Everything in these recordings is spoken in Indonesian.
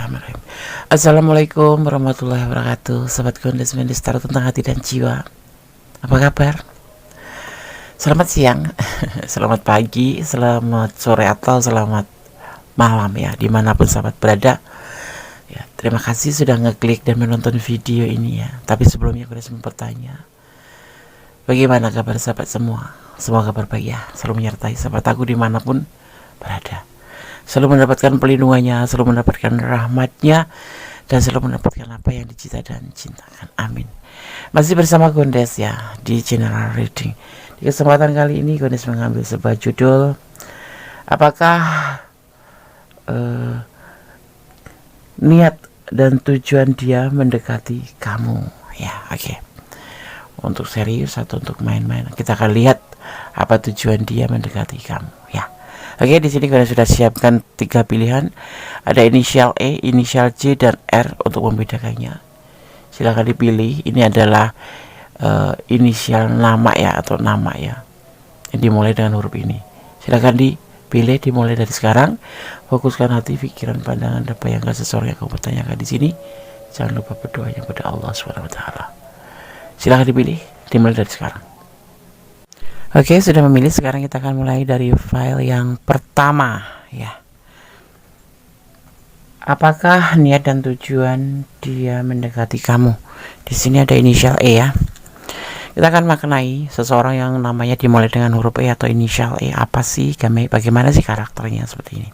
Bismillahirrahmanirrahim. Assalamualaikum warahmatullahi wabarakatuh. Sobat Gondes Mendestar tentang hati dan jiwa. Apa kabar? Selamat siang, selamat pagi, selamat sore atau selamat malam ya, dimanapun sahabat berada. Ya, terima kasih sudah ngeklik dan menonton video ini ya. Tapi sebelumnya aku harus bertanya, bagaimana kabar sahabat semua? Semoga kabar baik ya, selalu menyertai sahabat aku dimanapun berada. Selalu mendapatkan pelindungannya, selalu mendapatkan rahmatnya, dan selalu mendapatkan apa yang dicita dan cintakan. Amin. Masih bersama Gondes ya di General Reading. Di kesempatan kali ini Gondes mengambil sebuah judul, apakah niat dan tujuan dia mendekati kamu ya. Oke. Untuk serius atau untuk main-main, kita akan lihat apa tujuan dia mendekati kamu ya. Oke, di sini kalian sudah siapkan 3 pilihan. Ada inisial E, inisial J, dan R untuk membedakannya. Silahkan dipilih. Ini adalah inisial nama ya, atau nama ya. Yang dimulai dengan huruf ini. Silahkan dipilih, dimulai dari sekarang. Fokuskan hati, pikiran, pandangan, dan bayangkan seseorang yang kamu pertanyakan di sini. Jangan lupa berdoa kepada Allah SWT. Silahkan dipilih, dimulai dari sekarang. Oke, sudah memilih. Sekarang kita akan mulai dari file yang pertama ya. Apakah niat dan tujuan dia mendekati kamu? Di sini ada inisial E ya. Kita akan maknai seseorang yang namanya dimulai dengan huruf E atau inisial E. Apa sih, bagaimana sih karakternya seperti ini?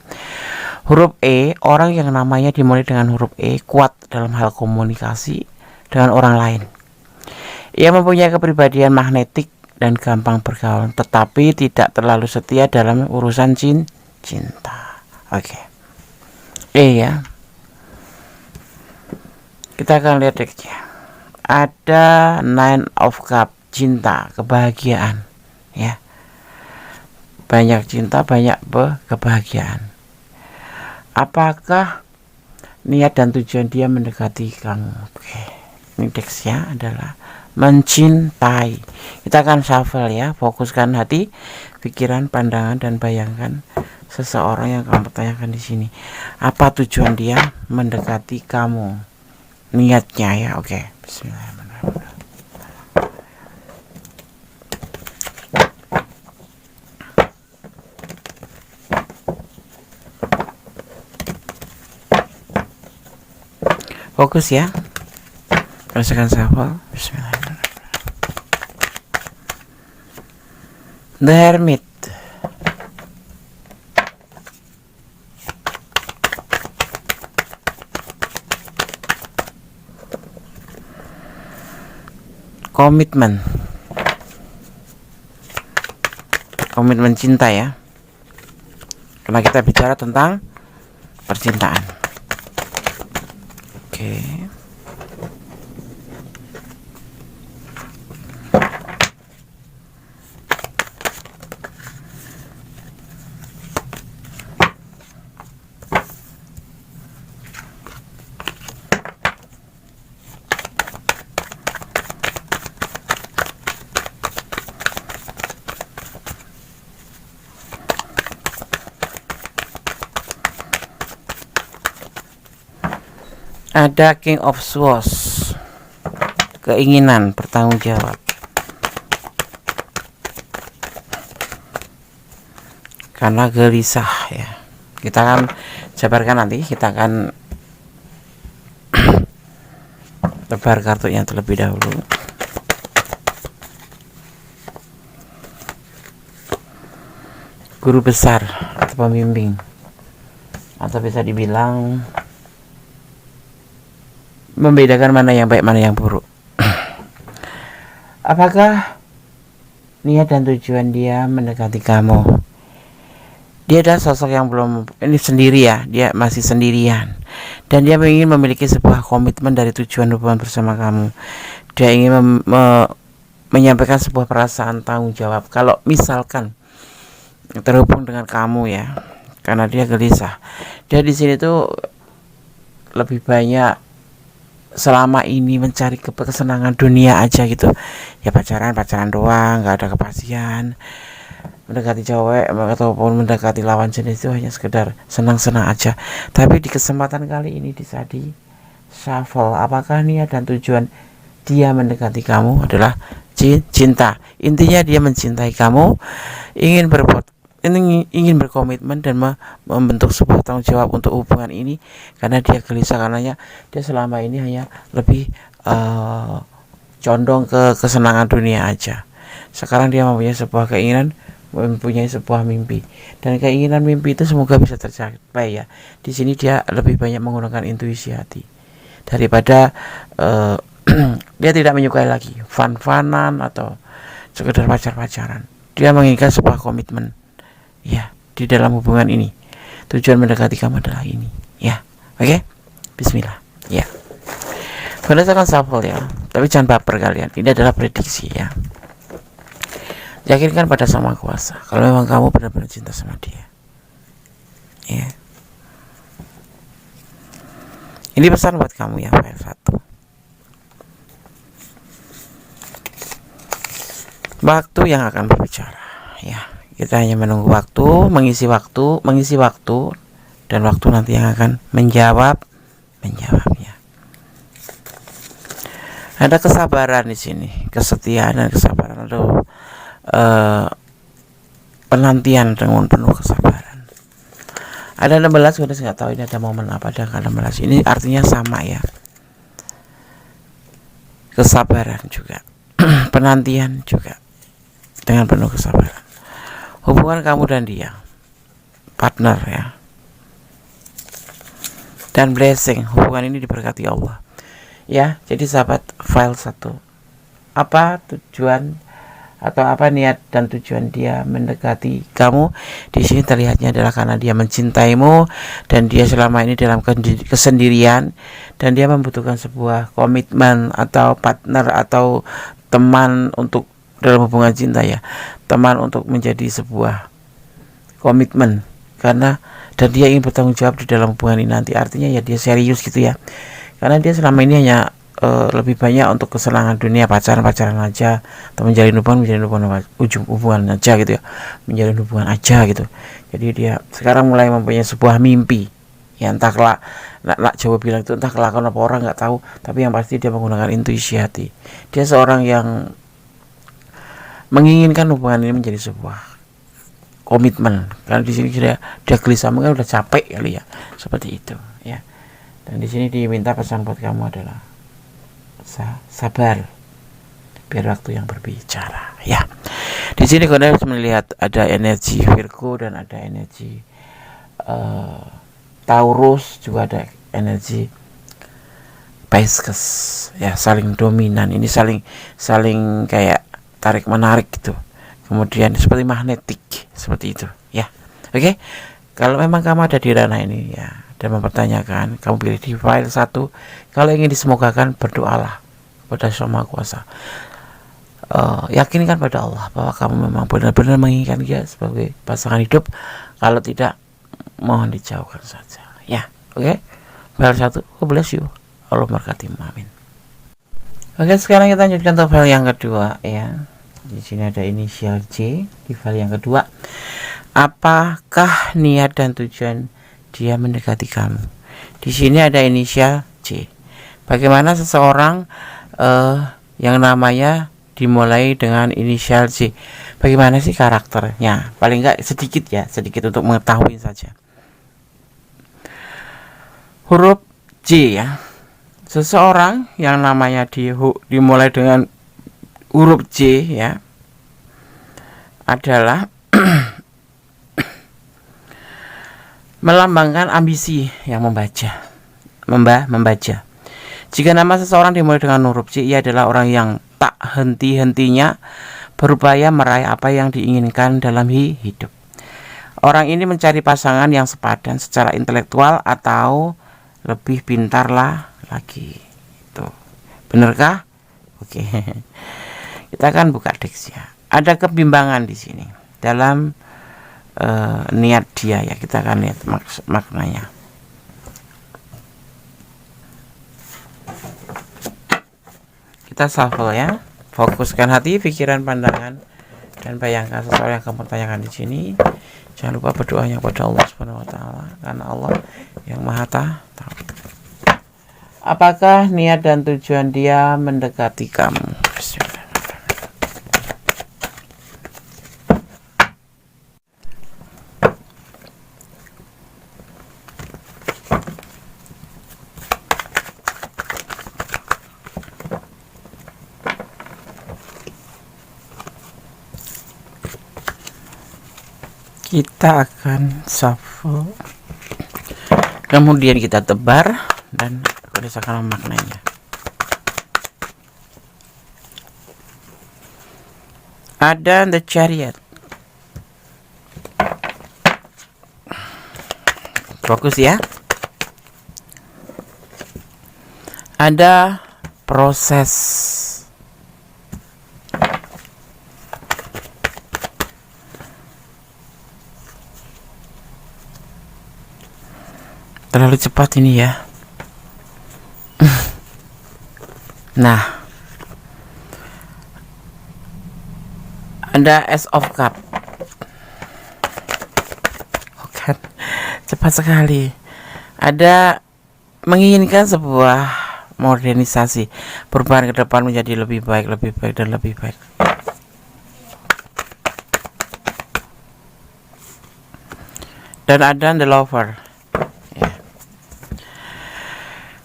Huruf E, orang yang namanya dimulai dengan huruf E kuat dalam hal komunikasi dengan orang lain. Ia mempunyai kepribadian magnetik dan gampang bergaul, tetapi tidak terlalu setia dalam urusan cinta. Oke. Ya. Kita akan lihat decknya. Ada Nine of Cups, cinta, kebahagiaan. Ya. Banyak cinta, banyak kebahagiaan. Apakah niat dan tujuan dia mendekati kamu? Oke. Ini decknya adalah mencintai. Kita akan shuffle ya. Fokuskan hati, pikiran, pandangan, dan bayangkan seseorang yang kamu pertanyakan di sini. Apa tujuan dia mendekati kamu? Niatnya ya. Oke. Bismillahirrahmanirrahim. Fokus ya. Rasakan shuffle. Bismillahirrahmanirrahim. The Hermit. Komitmen. Komitmen cinta ya. Karena kita bicara tentang percintaan. Oke. Ada King of Swords, keinginan bertanggung jawab. Karena gelisah ya. Kita akan jabarkan nanti. Kita akan tebar kartunya terlebih dahulu. Guru besar atau pembimbing, atau bisa dibilang membedakan mana yang baik, mana yang buruk. Apakah niat dan tujuan dia mendekati kamu? Dia adalah sosok yang belum, ini sendiri ya, dia masih sendirian, dan dia ingin memiliki sebuah komitmen dari tujuan hubungan bersama kamu. Dia ingin menyampaikan sebuah perasaan tanggung jawab kalau misalkan terhubung dengan kamu ya, karena dia gelisah. Dia di sini tuh lebih banyak selama ini mencari kesenangan dunia aja gitu ya, pacaran doang, nggak ada kepastian. mendekati cewek ataupun mendekati lawan jenis itu hanya sekedar senang-senang aja. Tapi di kesempatan kali ini bisa di shuffle, apakah niat dan tujuan dia mendekati kamu adalah cinta. Intinya dia mencintai kamu, ingin berkomitmen dan membentuk sebuah tanggung jawab untuk hubungan ini, karena dia gelisah, karena dia selama ini hanya lebih condong ke kesenangan dunia aja. Sekarang dia mempunyai sebuah keinginan, mempunyai sebuah mimpi, dan keinginan mimpi itu semoga bisa tercapai ya. Di sini dia lebih banyak menggunakan intuisi hati daripada dia tidak menyukai lagi fun-funan atau sekedar pacar-pacaran. Dia menginginkan sebuah komitmen ya di dalam hubungan ini. Tujuan mendekati kamu adalah ini ya. Oke, bismillah ya. Berdasarkan shuffle ya, tapi jangan baper kalian, ini adalah prediksi ya. Yakinkan pada Sang Maha Kuasa kalau memang kamu benar-benar cinta sama dia ya. Ini pesan buat kamu ya, file 1. Waktu yang akan berbicara ya. Kita hanya menunggu waktu, mengisi waktu, dan waktu nanti yang akan menjawabnya. Ada kesabaran di sini, kesetiaan dan kesabaran, atau penantian dengan penuh kesabaran. Ada 16, udah nggak tahu ini ada momen apa, ada 16. Ini artinya sama ya. Kesabaran juga, penantian juga, dengan penuh kesabaran. Hubungan kamu dan dia, partner ya. Dan blessing, hubungan ini diberkati Allah. Ya, jadi sahabat file 1. Apa tujuan atau apa niat dan tujuan dia mendekati kamu? Di sini terlihatnya adalah karena dia mencintaimu dan dia selama ini dalam kesendirian, dan dia membutuhkan sebuah komitmen atau partner atau teman untuk dalam hubungan cinta ya, teman untuk menjadi sebuah komitmen, karena dan dia ingin bertanggung jawab di dalam hubungan ini nanti. Artinya ya dia serius gitu ya, karena dia selama ini hanya lebih banyak untuk kesenangan dunia, pacaran aja, atau menjalin hubungan aja gitu ya, menjalin hubungan aja gitu. Jadi dia sekarang mulai mempunyai sebuah mimpi ya, entah kelak nak Jawa bilang itu entah kelakon apa orang nggak tahu, tapi yang pasti dia menggunakan intuisi hati. Dia seorang yang menginginkan hubungan ini menjadi sebuah komitmen, karena di sini dia gelisah, mungkin udah capek kali ya, seperti itu ya. Dan di sini diminta pesan buat kamu adalah sabar, biar waktu yang berbicara ya. Di sini kalian harus melihat ada energi Virgo dan ada energi Taurus, juga ada energi Pisces ya, saling dominan. Ini saling kayak tarik menarik gitu, kemudian seperti magnetik seperti itu ya. Oke, kalau memang kamu ada di ranah ini ya dan mempertanyakan, kamu pilih di file 1. Kalau ingin disemogakan, berdoalah kepada Sang Maha Kuasa. Yakinkan pada Allah bahwa kamu memang benar-benar menginginkan dia sebagai pasangan hidup. Kalau tidak, mohon dijauhkan saja ya. Oke, file 1. God bless you, Allah berkati, amin. Oke, sekarang kita lanjutkan ke file yang kedua ya. Di sini ada inisial J di file yang kedua. Apakah niat dan tujuan dia mendekati kamu? Di sini ada inisial J. Bagaimana seseorang yang namanya dimulai dengan inisial J? Bagaimana sih karakternya? Paling enggak sedikit untuk mengetahui saja. Huruf J ya. Seseorang yang namanya dimulai dengan huruf J ya adalah melambangkan ambisi yang membaca. Jika nama seseorang dimulai dengan huruf J, ia adalah orang yang tak henti-hentinya berupaya meraih apa yang diinginkan dalam hidup. Orang ini mencari pasangan yang sepadan secara intelektual atau lebih pintar lagi. Itu benarkah? Oke. Kita akan buka teks ya. Ada kebimbangan di sini dalam niat dia ya. Kita akan lihat maknanya. Kita shuffle ya. Fokuskan hati, pikiran, pandangan, dan Dan bayangkan seseorang yang kamu tanyakan di sini, jangan lupa berdoanya kepada Allah Subhanahu wa taala, karena Allah yang Maha Tahu. Apakah niat dan tujuan dia mendekati kamu? Kita akan shuffle, kemudian kita tebar dan rasakan maknanya. Ada The Chariot. Fokus ya. Ada proses. Terlalu cepat ini ya. Nah, ada Ace of Cup. Kan cepat sekali. Ada menginginkan sebuah modernisasi, perubahan ke depan menjadi lebih baik dan lebih baik. Dan ada The Lover.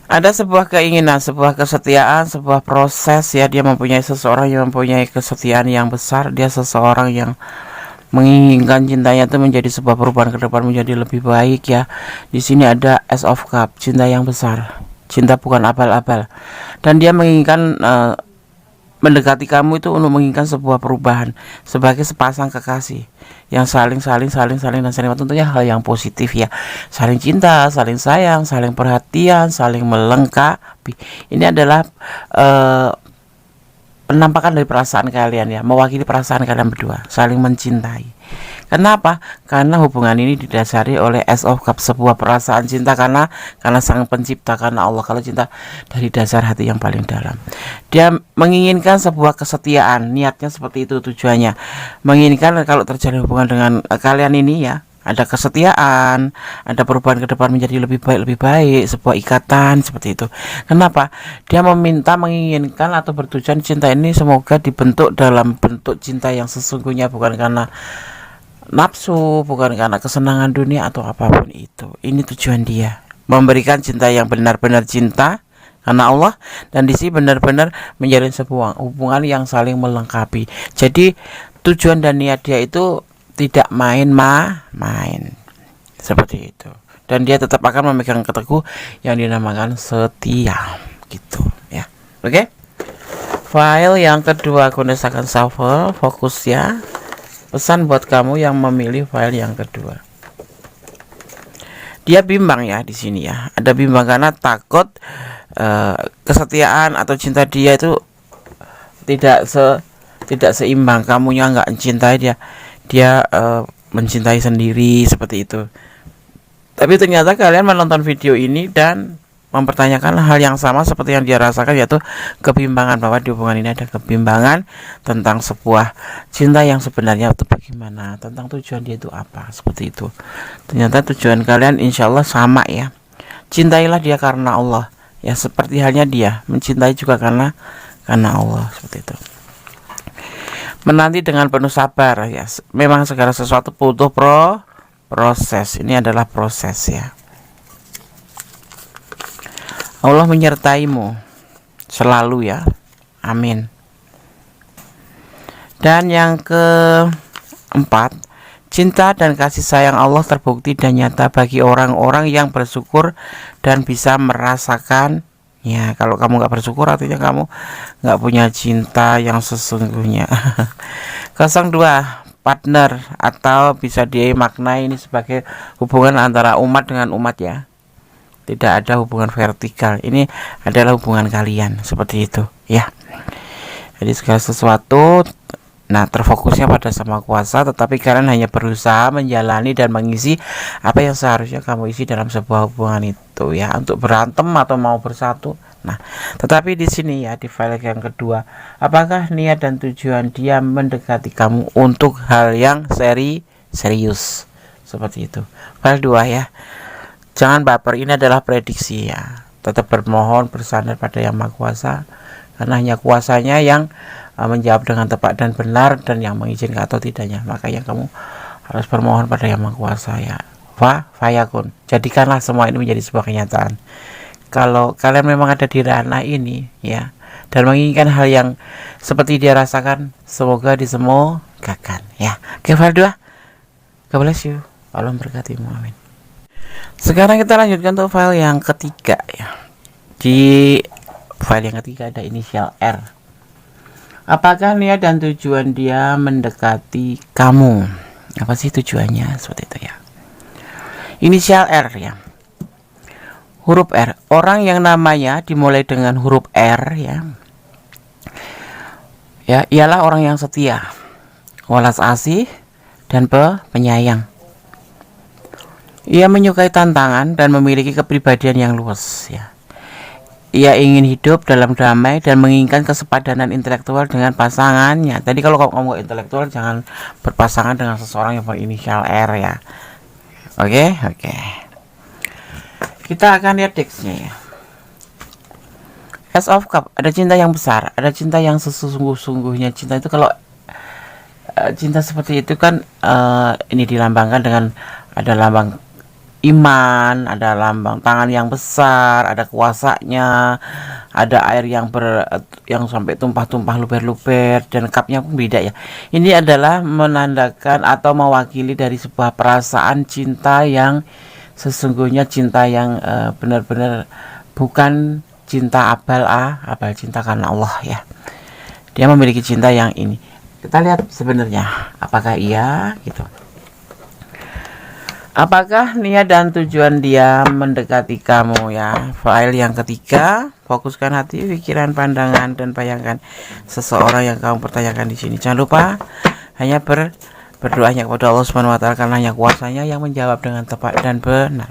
Ada sebuah keinginan, sebuah kesetiaan, sebuah proses ya. Dia mempunyai seseorang yang mempunyai kesetiaan yang besar. Dia seseorang yang menginginkan cintanya itu menjadi sebuah perubahan ke depan menjadi lebih baik ya. Di sini ada Ace of Cup, cinta yang besar. Cinta bukan abal-abal. Dan dia menginginkan mendekati kamu itu untuk menginginkan sebuah perubahan sebagai sepasang kekasih yang saling dan saling tentunya hal yang positif ya, saling cinta, saling sayang, saling perhatian, saling melengkapi. Ini adalah penampakan dari perasaan kalian ya, mewakili perasaan kalian berdua, saling mencintai. Kenapa? Karena hubungan ini didasari oleh Ace of Cup, sebuah perasaan cinta karena sang pencipta, karena Allah. Kalau cinta dari dasar hati yang paling dalam, dia menginginkan sebuah kesetiaan, niatnya seperti itu, tujuannya menginginkan kalau terjadi hubungan dengan kalian ini ya, ada kesetiaan, ada perubahan ke depan menjadi lebih baik, sebuah ikatan seperti itu. Kenapa? Dia menginginkan atau bertujuan cinta ini semoga dibentuk dalam bentuk cinta yang sesungguhnya, bukan karena nafsu, bukan karena kesenangan dunia atau apapun itu. Ini tujuan dia, memberikan cinta yang benar-benar cinta karena Allah, dan di sini benar-benar menjalin sebuah hubungan yang saling melengkapi. Jadi tujuan dan niat dia itu tidak main seperti itu, dan dia tetap akan memegang teguh yang dinamakan setia gitu ya. Oke. File yang kedua aku akan shuffle, fokus ya. Pesan buat kamu yang memilih file yang kedua. Dia bimbang ya di sini ya. Ada bimbang karena takut kesetiaan atau cinta dia itu tidak seimbang. Kamunya nggak mencintai dia. Dia mencintai sendiri seperti itu. Tapi ternyata kalian menonton video ini dan mempertanyakan hal yang sama seperti yang dia rasakan, yaitu kebimbangan, bahwa di hubungan ini ada kebimbangan tentang sebuah cinta yang sebenarnya itu bagaimana, tentang tujuan dia itu apa, seperti itu. Ternyata tujuan kalian insya Allah sama ya. Cintailah dia karena Allah ya, seperti halnya dia mencintai juga karena Allah, seperti itu. Menanti dengan penuh sabar ya. Memang segala sesuatu butuh proses. Ini adalah proses ya. Allah menyertaimu selalu ya. Amin. Dan yang keempat, cinta dan kasih sayang Allah terbukti dan nyata bagi orang-orang yang bersyukur dan bisa merasakan ya. Kalau kamu gak bersyukur artinya kamu gak punya cinta yang sesungguhnya. 02, partner, atau bisa dimaknai ini sebagai hubungan antara umat dengan umat ya. Tidak ada hubungan vertikal. Ini adalah hubungan kalian seperti itu ya. Jadi segala sesuatu terfokusnya pada Sama Kuasa, tetapi kalian hanya berusaha menjalani dan mengisi apa yang seharusnya kamu isi dalam sebuah hubungan itu ya. Untuk berantem atau mau bersatu Nah, tetapi di sini ya, di file yang kedua, apakah niat dan tujuan dia mendekati kamu untuk hal yang serius? Seperti itu. File 2 ya. Jangan baper, ini adalah prediksi ya. Tetap bermohon, bersandar pada Yang Maha Kuasa, karena hanya kuasanya yang menjawab dengan tepat dan benar, dan yang mengizinkan atau tidaknya. Makanya kamu harus bermohon pada Yang Maha Kuasa ya. Fayakun. Jadikanlah semua ini menjadi sebuah kenyataan. Kalau kalian memang ada di ranah ini ya, dan menginginkan hal yang seperti dia rasakan, semoga disemogakan ya. Oke, file 2. God bless you. Allah memberkatimu. Amin. Sekarang kita lanjutkan untuk file yang ketiga ya. Di file yang ketiga ada inisial R. Apakah niat dan tujuan dia mendekati kamu? Apa sih tujuannya? Seperti itu ya. Inisial R ya. Huruf R, orang yang namanya dimulai dengan huruf R ya, ialah orang yang setia, welas asih, dan penyayang. Ia menyukai tantangan dan memiliki kepribadian yang luas ya. Ia ingin hidup dalam damai dan menginginkan kesepadanan intelektual dengan pasangannya. Tadi kalau kamu intelektual, jangan berpasangan dengan seseorang yang berinisial R ya. Oke. Kita akan lihat teksnya ya. Ace of Cup, ada cinta yang besar, ada cinta yang sesungguh-sungguhnya. Cinta itu kalau cinta seperti itu kan ini dilambangkan dengan ada lambang iman, ada lambang tangan yang besar, ada kuasanya, ada air yang sampai tumpah-tumpah, luber-luber, dan cupnya pun beda ya. Ini adalah menandakan atau mewakili dari sebuah perasaan cinta yang sesungguhnya, cinta yang benar-benar bukan cinta abal cinta karena Allah ya. Dia memiliki cinta yang ini. Kita lihat sebenarnya apakah iya gitu. Apakah niat dan tujuan dia mendekati kamu ya. File yang ketiga, fokuskan hati, pikiran, pandangan, dan bayangkan seseorang yang kamu pertanyakan di sini. Jangan lupa hanya berdoanya kepada Allah Subhanahu wa taala, karena hanya kuasanya yang menjawab dengan tepat dan benar.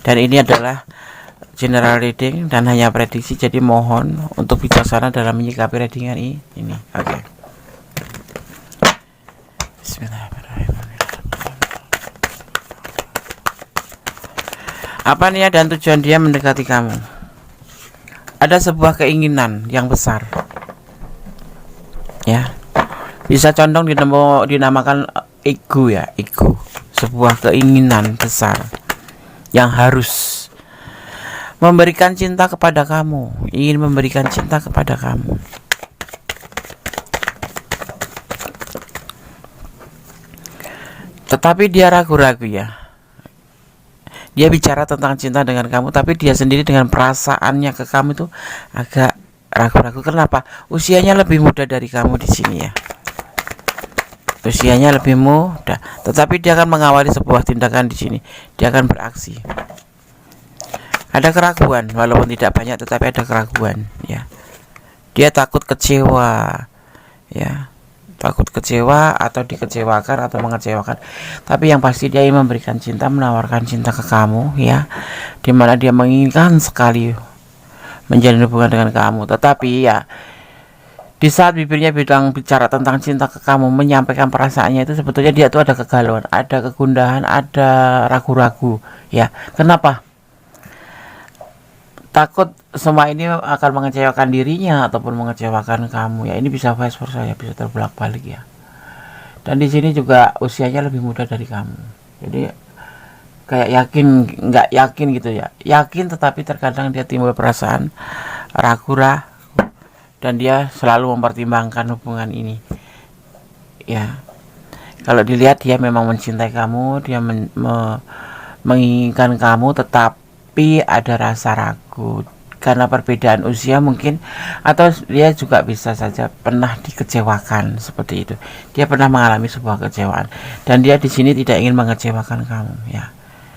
Dan ini adalah general reading dan hanya prediksi, jadi mohon untuk bijaksana dalam menyikapi readingan ini. Oke. Bismillahirrahmanirrahim. Apa niat dan tujuan dia mendekati kamu? Ada sebuah keinginan yang besar. Ya. Bisa condong dinamakan ego ya, ego. Sebuah keinginan besar yang harus memberikan cinta kepada kamu, ingin memberikan cinta kepada kamu. Tetapi dia ragu-ragu ya. Dia bicara tentang cinta dengan kamu, tapi dia sendiri dengan perasaannya ke kamu itu agak ragu-ragu. Kenapa? Usianya lebih muda dari kamu di sini ya. Usianya lebih muda, tetapi dia akan mengawali sebuah tindakan di sini. Dia akan beraksi. Ada keraguan, walaupun tidak banyak, tetapi ada keraguan ya. Dia takut kecewa ya. Takut kecewa atau dikecewakan atau mengecewakan. Tapi yang pasti dia ingin memberikan cinta, menawarkan cinta ke kamu ya, dimana dia menginginkan sekali menjalin hubungan dengan kamu. Tetapi ya, di saat bibirnya bicara tentang cinta ke kamu, menyampaikan perasaannya itu, sebetulnya dia tuh ada kegalauan, ada kegundahan, ada ragu-ragu ya. Kenapa? Takut semua ini akan mengecewakan dirinya ataupun mengecewakan kamu ya. Ini bisa vice versa ya, bisa terbalik-balik ya. Dan di sini juga usianya lebih muda dari kamu. Jadi kayak yakin, nggak yakin gitu ya. Yakin tetapi terkadang dia timbul perasaan ragu-ragu, dan dia selalu mempertimbangkan hubungan ini ya. Kalau dilihat dia memang mencintai kamu, dia menginginkan kamu, tetapi ada rasa ragu karena perbedaan usia mungkin, atau dia juga bisa saja pernah dikecewakan seperti itu. Dia pernah mengalami sebuah kecewaan dan dia di sini tidak ingin mengecewakan kamu ya.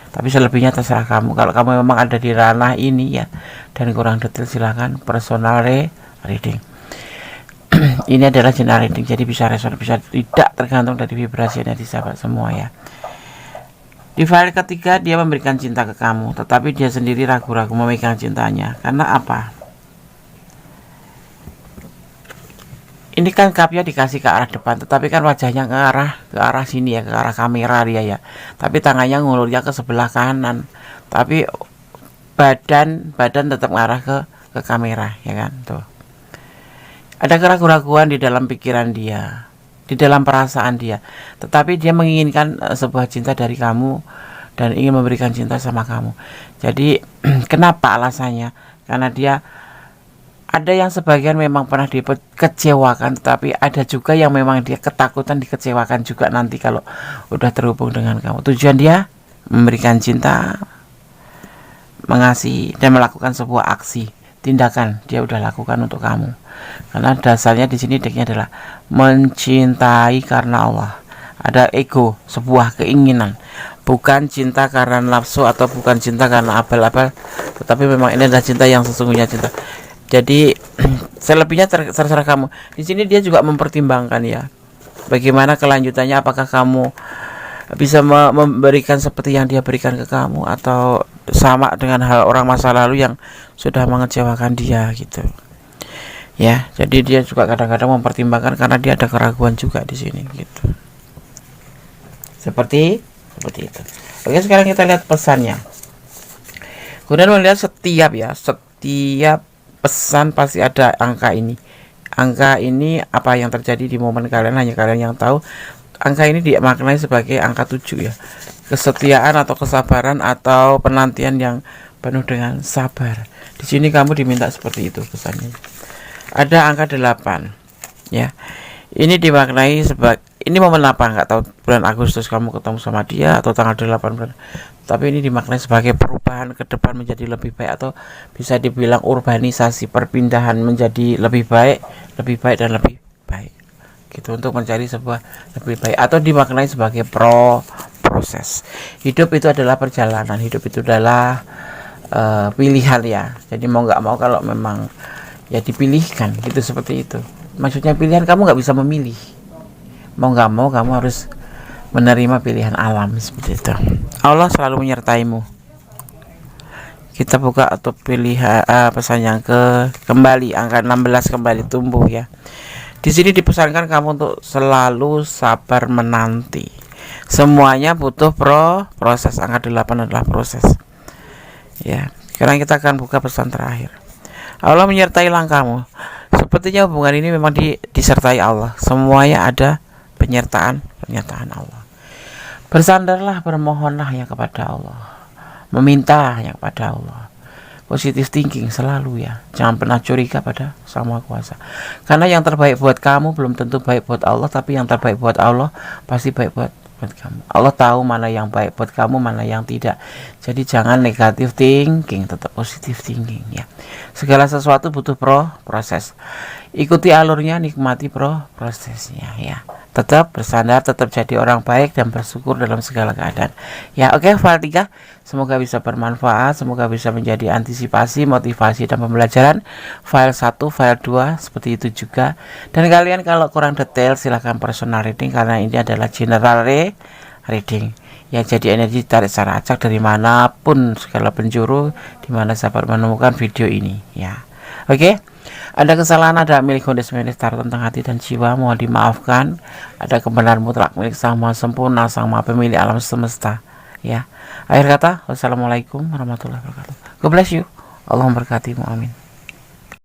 Tapi selebihnya terserah kamu. Kalau kamu memang ada di ranah ini ya dan kurang detail, silahkan personal reading. Ini adalah general reading, jadi bisa resonate, bisa tidak, tergantung dari vibrasi yang disahabat semua ya. Di file ketiga, dia memberikan cinta ke kamu, tetapi dia sendiri ragu-ragu memegang cintanya. Karena apa? Ini kan cupnya dikasih ke arah depan, tetapi kan wajahnya ke arah sini ya, ke arah kamera dia ya. Tapi tangannya ngulurnya ke sebelah kanan. Tapi badan tetap ngarah ke kamera ya kan tuh. Ada keraguan-keraguan di dalam pikiran dia, di dalam perasaan dia, tetapi dia menginginkan sebuah cinta dari kamu dan ingin memberikan cinta sama kamu. Jadi kenapa alasannya? Karena dia ada yang sebagian memang pernah dikecewakan, tetapi ada juga yang memang dia ketakutan dikecewakan juga nanti kalau udah terhubung dengan kamu. Tujuan dia memberikan cinta, mengasihi, dan melakukan sebuah aksi, tindakan dia udah lakukan untuk kamu. Karena dasarnya di sini decknya adalah mencintai karena Allah. Ada ego, sebuah keinginan, bukan cinta karena nafsu atau bukan cinta karena abal-abal, tetapi memang ini adalah cinta yang sesungguhnya cinta. Jadi selebihnya terserah kamu. Di sini dia juga mempertimbangkan ya, bagaimana kelanjutannya, apakah kamu bisa memberikan seperti yang dia berikan ke kamu atau sama dengan hal orang masa lalu yang sudah mengecewakan dia gitu. Ya, jadi dia juga kadang-kadang mempertimbangkan karena dia ada keraguan juga di sini gitu. Seperti itu. Oke, sekarang kita lihat pesannya. Kemudian melihat setiap pesan pasti ada angka ini. Angka ini apa yang terjadi di momen kalian hanya kalian yang tahu. Angka ini dimaknai sebagai angka 7 ya. Kesetiaan atau kesabaran atau penantian yang penuh dengan sabar. Di sini kamu diminta seperti itu pesannya. Ada angka 8 ya. Ini dimaknai sebagai, ini momen apa nggak tahu, bulan Agustus kamu ketemu sama dia atau tanggal 8 bulan. Tapi ini dimaknai sebagai perubahan ke depan menjadi lebih baik, atau bisa dibilang urbanisasi, perpindahan menjadi lebih baik dan lebih baik gitu, untuk mencari sebuah lebih baik, atau dimaknai sebagai proses. Hidup itu adalah perjalanan, hidup itu adalah pilihan ya. Jadi mau nggak mau kalau memang ya dipilihkan gitu, seperti itu. Maksudnya pilihan, kamu nggak bisa memilih. Mau nggak mau kamu harus menerima pilihan alam, seperti itu. Allah selalu menyertaimu. Kita buka atau pilih pesan yang kembali angka 16 kembali tumbuh ya. Di sini dipesankan kamu untuk selalu sabar menanti. Semuanya butuh proses. Angka 8 adalah proses. Ya, sekarang kita akan buka pesan terakhir. Allah menyertai langkahmu. Sepertinya hubungan ini memang disertai Allah. Semuanya ada penyertaan Allah. Bersandarlah, bermohonlah yang kepada Allah, meminta yang kepada Allah. Positive thinking selalu ya. Jangan pernah curiga pada Sang Maha Kuasa. Karena yang terbaik buat kamu belum tentu baik buat Allah, tapi yang terbaik buat Allah pasti baik buat kamu. Allah tahu mana yang baik buat kamu, mana yang tidak. Jadi jangan negative thinking, tetap positive thinking ya. Segala sesuatu butuh proses. Ikuti alurnya, nikmati prosesnya ya. Tetap bersandar, tetap jadi orang baik dan bersyukur dalam segala keadaan. Ya, oke, file 3 semoga bisa bermanfaat, semoga bisa menjadi antisipasi, motivasi dan pembelajaran. File 1, file 2 seperti itu juga. Dan kalian kalau kurang detail silahkan personal reading, karena ini adalah general reading. Ya, jadi energi tarik secara acak dari manapun segala penjuru di mana sahabat menemukan video ini ya. Oke. Ada kesalahan, ada milik Hondes Menestar tentang hati dan jiwa, mohon dimaafkan. Ada kebenaran mutlak milik Sang Maha Sempurna, Sang Maha Pemilik alam semesta ya. Akhir kata, wassalamualaikum warahmatullahi wabarakatuh. God bless you. Allah memberkatimu, amin.